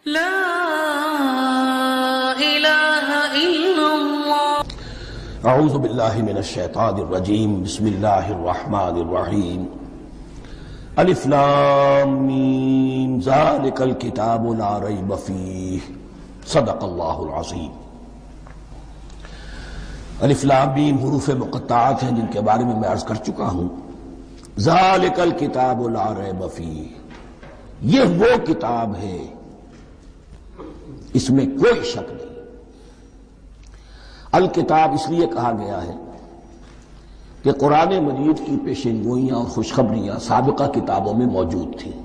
لا إله إلا الله. اعوذ باللہ من الشیطان الرجیم. بسم اللہ الرحمن الرحیم. الف لام میم ذالک الکتاب لا ریب فیہ. صدق اللہ العظیم. الف لام میم حروف مقطعات ہیں جن کے بارے میں عرض کر چکا ہوں. ذالک الکتاب لا ریب فیہ، یہ وہ کتاب ہے اس میں کوئی شک نہیں. الکتاب اس لیے کہا گیا ہے کہ قرآن مجید کی پیشین گوئیاں اور خوشخبریاں سابقہ کتابوں میں موجود تھیں،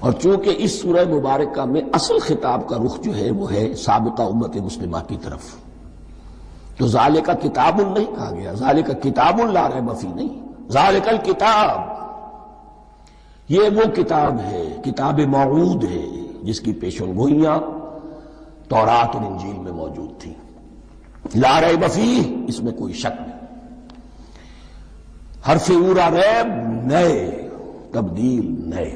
اور چونکہ اس سورہ مبارکہ میں اصل خطاب کا رخ جو ہے وہ ہے سابقہ امت مسلمہ کی طرف، تو ذالک کتاب نہیں کہا گیا، ذالک کتاب لا ریب فیہ نہیں، ذالک الکتاب یہ وہ کتاب ہے، کتاب موعود ہے جس کی پیشن گوئیاں تورات اور انجیل میں موجود تھیں. لا ریب فیہ، اس میں کوئی شک نہیں. حرف اورا ریب نئے، تبدیل نئے،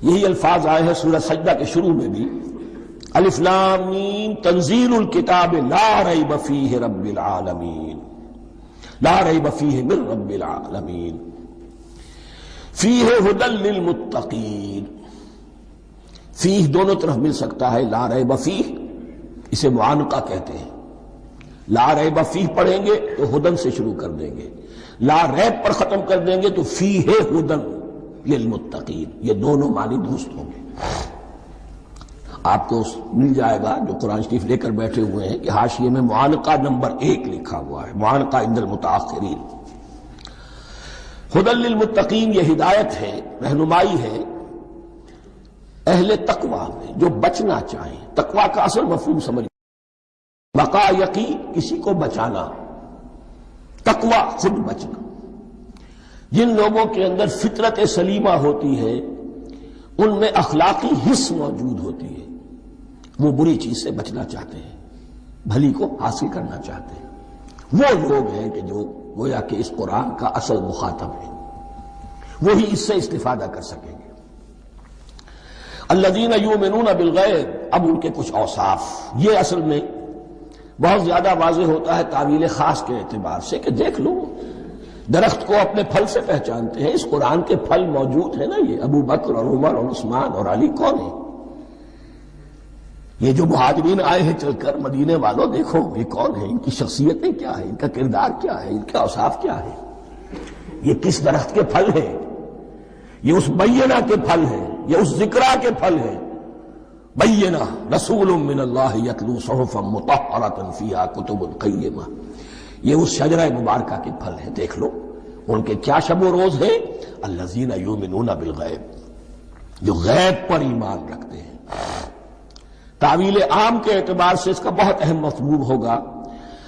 یہی الفاظ آئے ہیں سورہ سجدہ کے شروع میں بھی. الف لام میم تنزیل الکتاب لا ریب فیہ رب العالمین، لا ریب فیہ من رب العالمین، فیہ ھدی للمتقین. فیہ دونوں طرف مل سکتا ہے. لا ریب فیہ اسے معانقہ کہتے ہیں. لا ریب فیہ پڑھیں گے تو ھدی سے شروع کر دیں گے، لا ریب پر ختم کر دیں گے تو فیہ ھدی للمتقین. یہ دونوں معنی درست ہوں گے. آپ کو مل جائے گا جو قرآن شریف لے کر بیٹھے ہوئے ہیں کہ حاشیے میں معانقہ نمبر 1 لکھا ہوا ہے، معانقہ عند المتاخرین. ھدی للمتقین یہ ہدایت ہے، رہنمائی ہے اہل تقویٰ میں جو بچنا چاہیں. تقویٰ کا اصل مفہوم سمجھ، بقا یقی کسی کو بچانا، تقویٰ خود بچنا. جن لوگوں کے اندر فطرت سلیمہ ہوتی ہے ان میں اخلاقی حس موجود ہوتی ہے، وہ بری چیز سے بچنا چاہتے ہیں، بھلی کو حاصل کرنا چاہتے ہیں. وہ لوگ ہیں کہ جو گویا کہ اس قرآن کا اصل مخاطب ہے، وہی اس سے استفادہ کر سکیں گے. الذین یؤمنون بالغیب، اب ان کے کچھ اوصاف یہ اصل میں بہت زیادہ واضح ہوتا ہے تعویل خاص کے اعتبار سے کہ دیکھ لو درخت کو اپنے پھل سے پہچانتے ہیں. اس قرآن کے پھل موجود ہیں نا، یہ ابو بکر اور عمر اور عثمان اور علی کون ہیں؟ یہ جو مہاجرین آئے ہیں چل کر، مدینے والوں دیکھو یہ کون ہیں، ان کی شخصیتیں کیا ہیں، ان کا کردار کیا ہے، ان کے اوصاف کیا ہے، یہ کس درخت کے پھل ہیں. یہ اس بینہ کے پھل ہیں، یہ اس ذکرہ کے پھل ہیں. بینہ رسول من اللہ یتلو صحفا مطہرۃ فیہا کتب قیمہ، یہ اس شجرہ مبارکہ کے پھل ہیں. دیکھ لو ان کے کیا شب و روز ہیں. الذین یؤمنون بالغیب، جو غیب پر ایمان رکھتے ہیں. تعویل عام کے اعتبار سے اس کا بہت اہم مفہوم ہوگا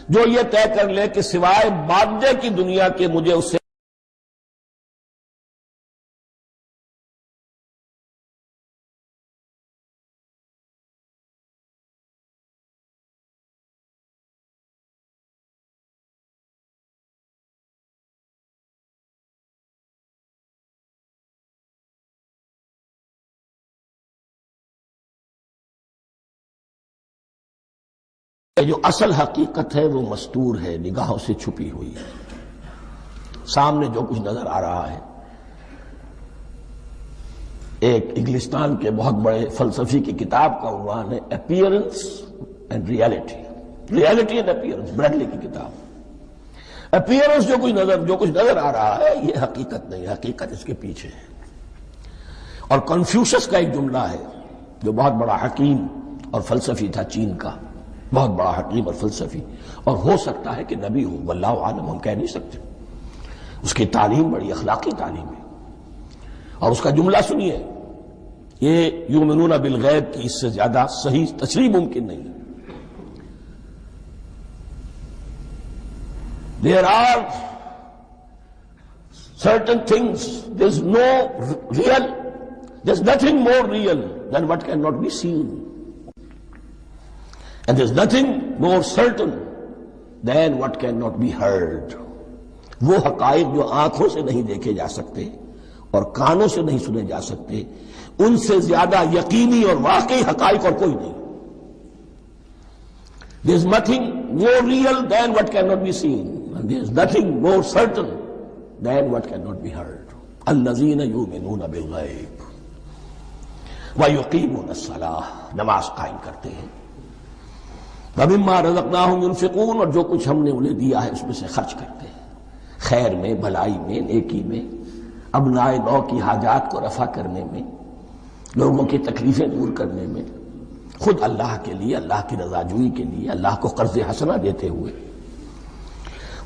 جو یہ طے کر لے کہ سوائے مادے کی دنیا کے مجھے اس سے جو اصل حقیقت ہے وہ مستور ہے، نگاہوں سے چھپی ہوئی ہے. سامنے جو کچھ نظر آ رہا ہے، ایک انگلستان کے بہت بڑے فلسفی کی کتاب کا عنوان ہے appearance and reality, reality and appearance, Bradley کی کتاب. اپیئرنس جو کچھ نظر آ رہا ہے یہ حقیقت نہیں، حقیقت اس کے پیچھے ہے. اور کنفیوشس کا ایک جملہ ہے جو بہت بڑا حکیم اور فلسفی تھا، چین کا بہت بڑا حکیم اور فلسفی، اور ہو سکتا ہے کہ نبی ہو، واللہ عالم، ہم کہہ نہیں سکتے. اس کی تعلیم بڑی اخلاقی تعلیم ہے، اور اس کا جملہ سنیے، یہ یؤمنون بالغیب کی اس سے زیادہ صحیح تشریح ممکن نہیں ہے. There are certain things, there's nothing more real than what cannot be seen. And there's nothing more certain than what cannot be heard. وہ حقائق جو آنکھوں سے نہیں دیکھے جا سکتے اور کانوں سے نہیں سنے جا سکتے، ان سے زیادہ یقینی اور واقعی حقائق اور کوئی نہیں. There is nothing more real than what cannot be seen, and there is nothing more certain than what cannot be heard. الذین یؤمنون بالغیب ویقیمون الصلاۃ، نماز قائم کرتے ہیں. ومما رزقناہم ينفقون، اور جو کچھ ہم نے انہیں دیا ہے اس میں سے خرچ کرتے ہیں، خیر میں، بھلائی میں، نیکی میں، ابنائے نو کی حاجات کو رفع کرنے میں، لوگوں کی تکلیفیں دور کرنے میں، خود اللہ کے لیے، اللہ کی رضا جوئی کے لیے، اللہ کو قرض حسنہ دیتے ہوئے.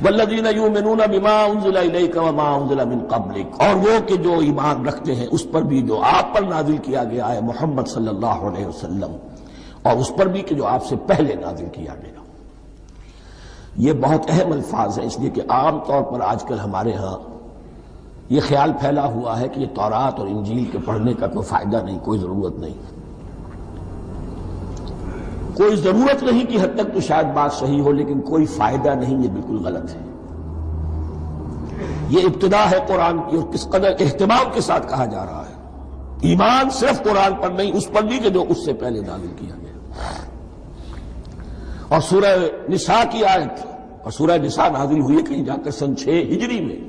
والذین یؤمنون بما انزل الیک وما انزل من قبلک، اور وہ کہ جو ایمان رکھتے ہیں اس پر بھی جو آپ پر نازل کیا گیا ہے محمد صلی اللہ علیہ وسلم، اور اس پر بھی کہ جو آپ سے پہلے نازل کیا گیا. یہ بہت اہم الفاظ ہیں، اس لیے کہ عام طور پر آج کل ہمارے ہاں یہ خیال پھیلا ہوا ہے کہ یہ تورات اور انجیل کے پڑھنے کا کوئی فائدہ نہیں، کوئی ضرورت نہیں. کوئی ضرورت نہیں کی حد تک تو شاید بات صحیح ہو، لیکن کوئی فائدہ نہیں، یہ بالکل غلط ہے. یہ ابتدا ہے قرآن کی، اور کس قدر اہتمام کے ساتھ کہا جا رہا ہے. ایمان صرف قرآن پر نہیں، اس پر بھی کہ جو اس سے پہلے نازل کیا گیا. اور سورہ نساء کی آیت، اور سورہ نساء نازل ہوئی کہیں جا کر سن 6 ہجری میں.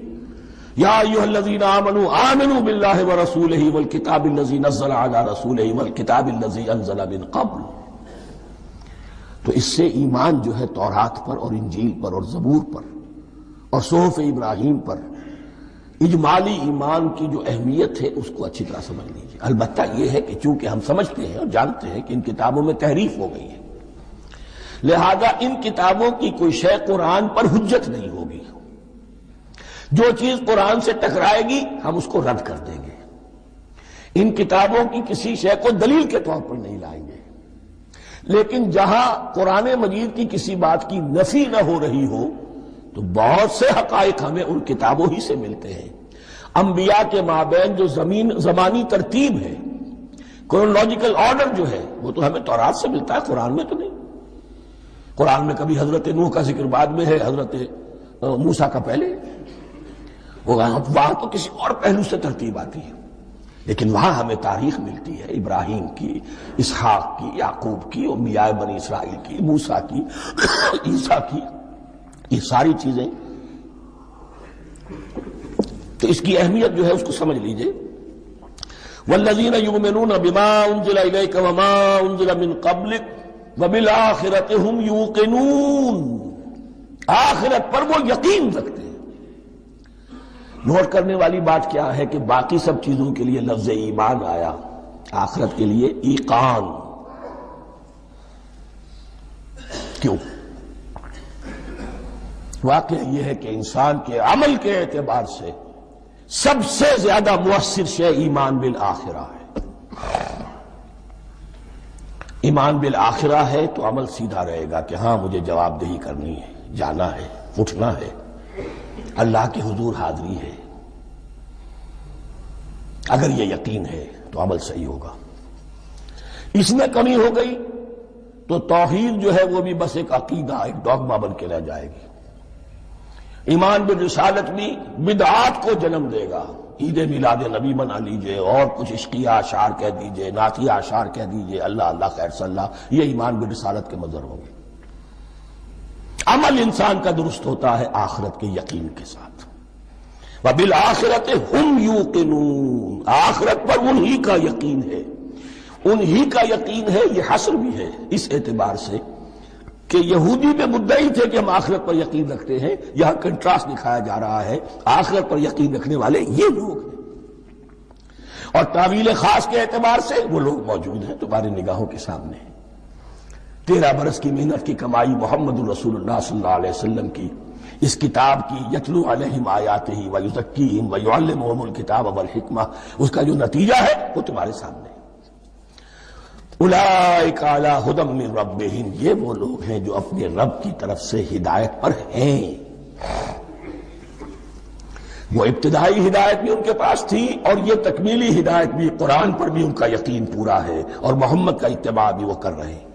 یا ایھا الذین آمنوا آمنوا باللہ ورسولہ والکتاب الذی نزل علی رسولہ والکتاب الذی انزل من قبل. تو اس سے ایمان جو ہے تورات پر اور انجیل پر اور زبور پر اور صحف ابراہیم پر، اجمالی ایمان کی جو اہمیت ہے اس کو اچھی طرح سمجھ لیجیے. البتہ یہ ہے کہ چونکہ ہم سمجھتے ہیں اور جانتے ہیں کہ ان کتابوں میں تحریف ہو گئی ہے، لہذا ان کتابوں کی کوئی شے قرآن پر حجت نہیں ہوگی. جو چیز قرآن سے ٹکرائے گی ہم اس کو رد کر دیں گے. ان کتابوں کی کسی شے کو دلیل کے طور پر نہیں لائیں گے. لیکن جہاں قرآن مجید کی کسی بات کی نفی نہ ہو رہی ہو تو بہت سے حقائق ہمیں ان کتابوں ہی سے ملتے ہیں. انبیاء کے مابین جو زمانی ترتیب ہے، کرونالوجیکل آرڈر جو ہے، وہ تو ہمیں تورات سے ملتا ہے، قرآن میں تو نہیں. قرآن میں کبھی حضرت نوح کا ذکر بعد میں ہے، حضرت موسیٰ کا پہلے. وہاں تو کسی اور پہلو سے ترتیب آتی ہے، لیکن وہاں ہمیں تاریخ ملتی ہے ابراہیم کی، اسحاق کی، یعقوب کی، انبیاء بنی اسرائیل کی، موسیٰ کی، عیسیٰ کی. یہ ساری چیزیں، تو اس کی اہمیت جو ہے اس کو سمجھ لیجئے. والذین یؤمنون بما انزل الیک وما انزل من قبلک وبالآخرۃ ھم یوقنون، آخرت پر وہ یقین رکھتے ہیں. نوٹ کرنے والی بات کیا ہے کہ باقی سب چیزوں کے لیے لفظ ایمان آیا، آخرت کے لیے ایقان. کیوں؟ واقعہ یہ ہے کہ انسان کے عمل کے اعتبار سے سب سے زیادہ مؤثر شے ایمان بالآخرہ ہے. ایمان بالآخرہ ہے تو عمل سیدھا رہے گا کہ ہاں مجھے جواب دہی کرنی ہے، جانا ہے، اٹھنا ہے، اللہ کے حضور حاضری ہے. اگر یہ یقین ہے تو عمل صحیح ہوگا. اس میں کمی ہو گئی تو توحید جو ہے وہ بھی بس ایک عقیدہ، ایک ڈوگما بن کے رہ جائے گی. ایمان بالرسالت بھی بدعات کو جنم دے گا. عید میلاد نبی منا لیجئے، اور کچھ عشقیہ اشعار کہہ دیجئے، نعتیہ اشعار کہہ دیجئے، اللہ اللہ خیر صلی اللہ، یہ ایمان بالرسالت کے مظہر ہوں گے. عمل انسان کا درست ہوتا ہے آخرت کے یقین کے ساتھ. وبالآخرۃ ھم یوقنون، آخرت پر انہی کا یقین ہے، انہی کا یقین ہے. یہ حصر بھی ہے اس اعتبار سے کہ یہودی میں مدعی تھے کہ ہم آخرت پر یقین رکھتے ہیں، یہاں کنٹراسٹ دکھایا جا رہا ہے، آخرت پر یقین رکھنے والے یہ لوگ ہیں. اور تعویل خاص کے اعتبار سے وہ لوگ موجود ہیں تمہاری نگاہوں کے سامنے. 13 برس کی محنت کی کمائی محمد الرسول اللہ صلی اللہ علیہ وسلم کی، اس کتاب کی، یتلو علیہم آیاتہ ویزکیہم ویعلمہم الکتاب والحکمہ، اس کا جو نتیجہ ہے وہ تمہارے سامنے. اولئک علی ھدی من ربہم، یہ وہ لوگ ہیں جو اپنے رب کی طرف سے ہدایت پر ہیں. وہ ابتدائی ہدایت بھی ان کے پاس تھی، اور یہ تکمیلی ہدایت بھی، قرآن پر بھی ان کا یقین پورا ہے، اور محمد کا اتباع بھی وہ کر رہے ہیں.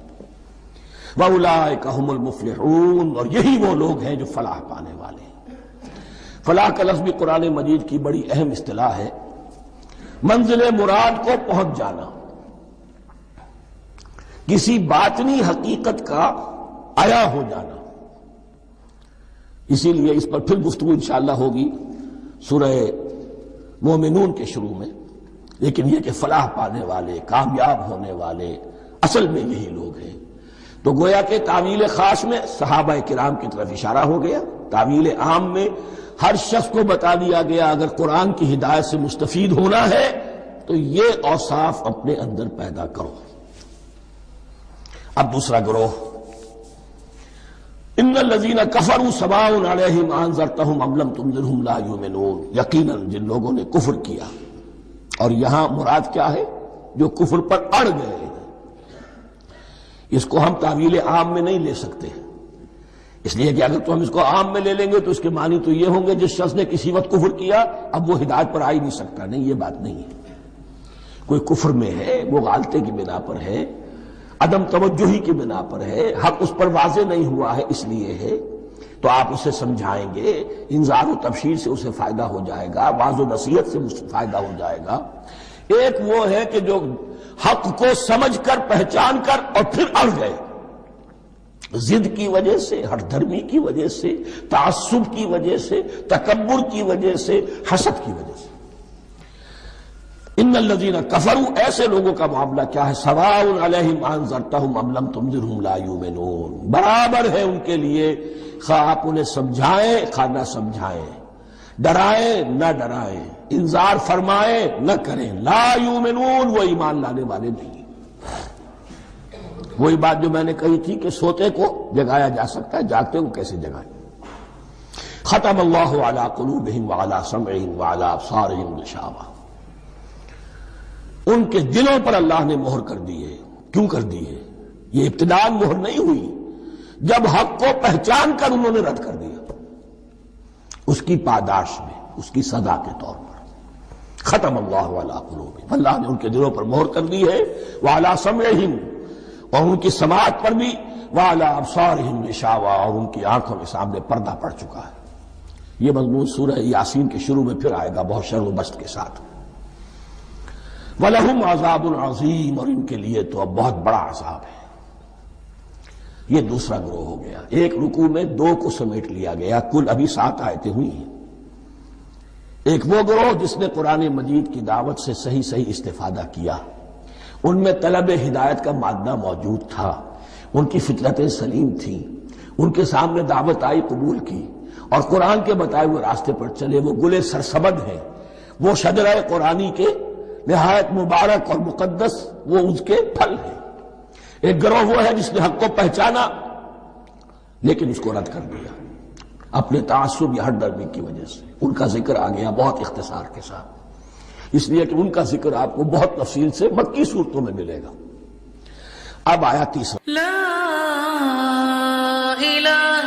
وَأُولَٰئِكَ هُمُ الْمُفْلِحُونَ، اور یہی وہ لوگ ہیں جو فلاح پانے والے ہیں. فلاح کا لفظ بھی قرآن مجید کی بڑی اہم اصطلاح ہے. منزل مراد کو پہنچ جانا، کسی باطنی حقیقت کا عیا ہو جانا۔ اسی لیے اس پر پھر گفتگو انشاءاللہ ہوگی سورہ مومنون کے شروع میں، لیکن یہ کہ فلاح پانے والے، کامیاب ہونے والے اصل میں یہی لوگ ہیں۔ تو گویا کہ تعویل خاص میں صحابہ کرام کی طرف اشارہ ہو گیا، تعویل عام میں ہر شخص کو بتا دیا گیا اگر قرآن کی ہدایت سے مستفید ہونا ہے تو یہ اوصاف اپنے اندر پیدا کرو۔ اب دوسرا گروہ، ان الذین کفروا سواء علیہم انذرتہم ام لم تنذرہم لا یؤمنون، یقیناً جن لوگوں نے کفر کیا، اور یہاں مراد کیا ہے؟ جو کفر پر اڑ گئے ہیں۔ اس کو ہم تعویل عام میں نہیں لے سکتے، اس لیے کہ اگر تو ہم اس کو عام میں لے لیں گے تو اس کے معنی تو یہ ہوں گے جس شخص نے کسی وقت کفر کیا اب وہ ہدایت پر آ ہی نہیں سکتا۔ نہیں، یہ بات نہیں ہے۔ کوئی کفر میں ہے، وہ غالطے کی بنا پر ہے، عدم توجہی کی بنا پر ہے، حق اس پر واضح نہیں ہوا ہے اس لیے ہے، تو آپ اسے سمجھائیں گے، انذار و تبشیر سے اسے فائدہ ہو جائے گا، واعظ و نصیحت سے فائدہ ہو جائے گا۔ ایک وہ ہے کہ جو حق کو سمجھ کر، پہچان کر اور پھر اڑ گئے، ضد کی وجہ سے، ہٹ دھرمی کی وجہ سے، تعصب کی وجہ سے، تکبر کی وجہ سے، حسد کی وجہ سے۔ ان الذین کفروا، ایسے لوگوں کا معاملہ کیا ہے؟ سواء علیہم انذرتہم ام لم تنذرہم لا یؤمنون، برابر ہے ان کے لیے خواہ آپ انہیں سمجھائیں خواہ نہ سمجھائیں، ڈرائیں نہ ڈرائیں، انذار فرمائیں نہ کریں، لا یؤمنون، وہ ایمان لانے والے نہیں۔ وہی بات جو میں نے کہی تھی کہ سوتے کو جگایا جا سکتا ہے، جاگتے کو کیسے جگائیں؟ ختم اللہ علی قلوبہم وعلی سمعہم وعلی ابصارہم غشاوہ، ان کے دلوں پر اللہ نے مہر کر دی ہے۔ کیوں کر دی ہے؟ یہ ابتداء مہر نہیں ہوئی، جب حق کو پہچان کر انہوں نے رد کر دیا، اس کی پاداش میں، اس کی سزا کے طور پر۔ ختم اللہ علی قلوبہم، اللہ نے ان کے دلوں پر مہر کر دی ہے، وعلی سمعہم، اور ان کی سماعت پر بھی، وعلی ابصارہم غشاوہ، اور ان کی آنکھوں کے سامنے پردہ پڑ چکا ہے۔ یہ مضمون سورہ یاسین کے شروع میں پھر آئے گا بہت شرح و بسط کے ساتھ۔ وَلَهُمْ عَذَابٌ عَظِيمٌ، اور ان کے لیے تو اب بہت بڑا عذاب ہے۔ یہ دوسرا گروہ ہو گیا، ایک رکوع میں دو کو سمیٹ لیا گیا، کل ابھی 7 آیتیں ہوئی ہیں۔ ایک وہ گروہ جس نے قرآن مجید کی دعوت سے صحیح صحیح استفادہ کیا، ان میں طلب ہدایت کا مادہ موجود تھا، ان کی فطرتیں سلیم تھیں، ان کے سامنے دعوت آئی، قبول کی، اور قرآن کے بتائے ہوئے راستے پر چلے۔ وہ گلے سرسبد ہیں، وہ شجرہ قرآنی کے نہایت مبارک اور مقدس، وہ اس کے پھل ہیں۔ ایک گروہ وہ ہے جس نے حق کو پہچانا لیکن اس کو رد کر دیا اپنے تعصب یا ہٹ درمی کی وجہ سے۔ ان کا ذکر آ گیا بہت اختصار کے ساتھ، اس لیے کہ ان کا ذکر آپ کو بہت تفصیل سے مکی صورتوں میں ملے گا۔ اب آیا تیسرا، لا الہ